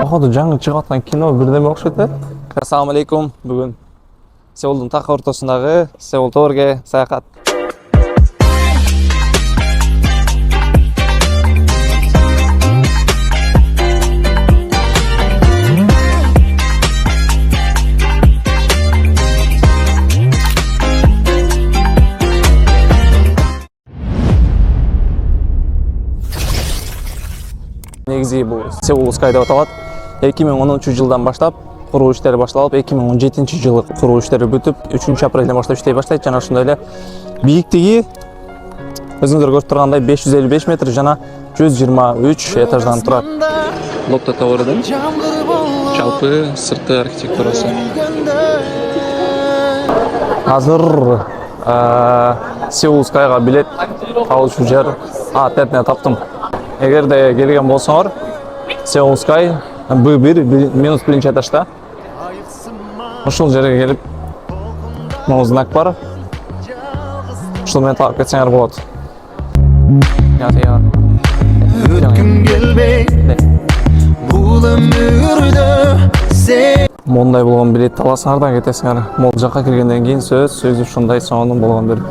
Походу жаңы чыгып аткан кино бирдеме окшойт э? Ассаламу алейкум. Бүгүн Сеулдун так ортосундагы Сеул Торге саякат. Негизи бул Сеул Sky деп аталат. 2010-жылдан баштап куруу иштери башталып, 2017-жылы куруу иштери бүтүп, 3-апрелден баштап иштей баштайт. Жана ошондой эле бийиктиги өзүңүздөр көрүп тургандай 555 метр жана 123 этаждан турат. Лотто Тауэрдин жалпы сырткы архитектурасы. Азыр Сеул Skyга билет алышуу жер тетне таптым. Эгерде келген болсоңор, Сеул Sky B1 минус биринчи этажда. Ошол жерге келип, могу знак бар. Ошол менен таап кетсеңер болот. Өткүм келбей, бул өмүрдө сен. Мондай болгон билет аласыңар да кетесиңер. Могул жакка киргенден кийин сөзсүз ушундай сонун болгон бир.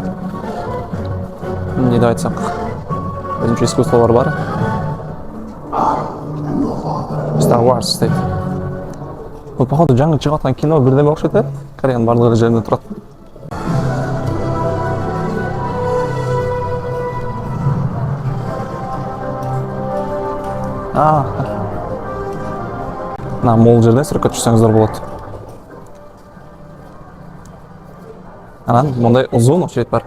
Эмне деп айтсак, өзүнчө искусстволор бар. Star Wars дейт. Бул походу жаңы чыгып аткан кино бирдеме окшойт э? Кореянын бардык жеринде турат. Могул жерден сүрөткө түшсөңүздөр болот. Анан мондай узун очередь бар.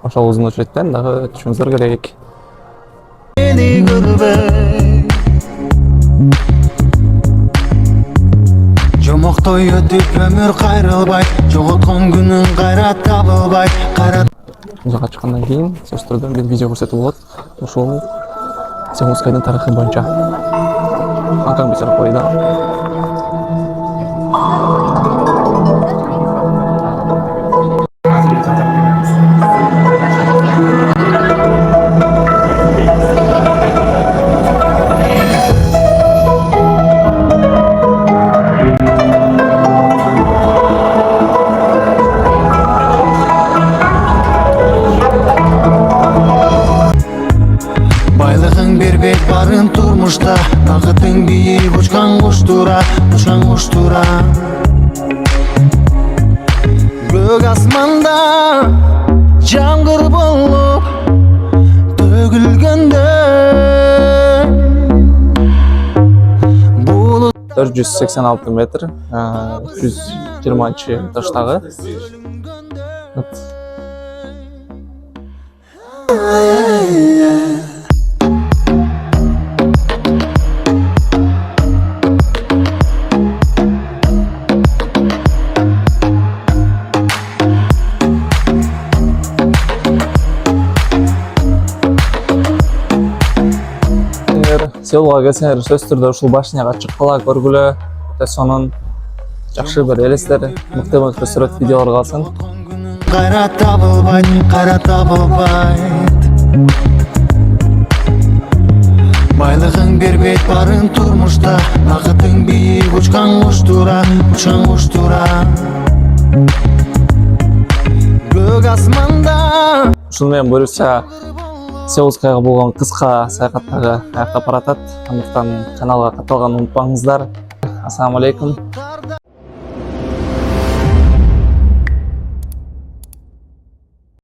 Ошол узун очередтен дагы түшүңүздөр керек. Жомоктой өтүп өмүр кайрылбай, жоготкон күнүң кайра табылбай. Жака чыккандан кийин сөздөрдөн бир видео көрсөтүп болот. Ошол Сеул Skyдын тарыхы боюнча. Акаң бисер койда. Барын турмушта, бакытың бийик учкан куштура, Көк асманда жамгыр болуп төгүлгөндө 486 метр, 120 этаждагы. Сеулга келсеңер, сөзсүз түрдө ушул башняга чыккыла көргүлө. Өтө сонун, жакшы бир элестер, мыкты сүрөт видеолор калсын. Кайра табылбайт. Байлыгың бербейт барын турмушта, бакытың бийик учкан куштура. Көк асманда. Ушуну менен буюрса Сеул Skyга болгон кыска саякаттагы аяктап баратат. Андыктан каналга катталганды унутпаңыздар. Ассаламу алейкум.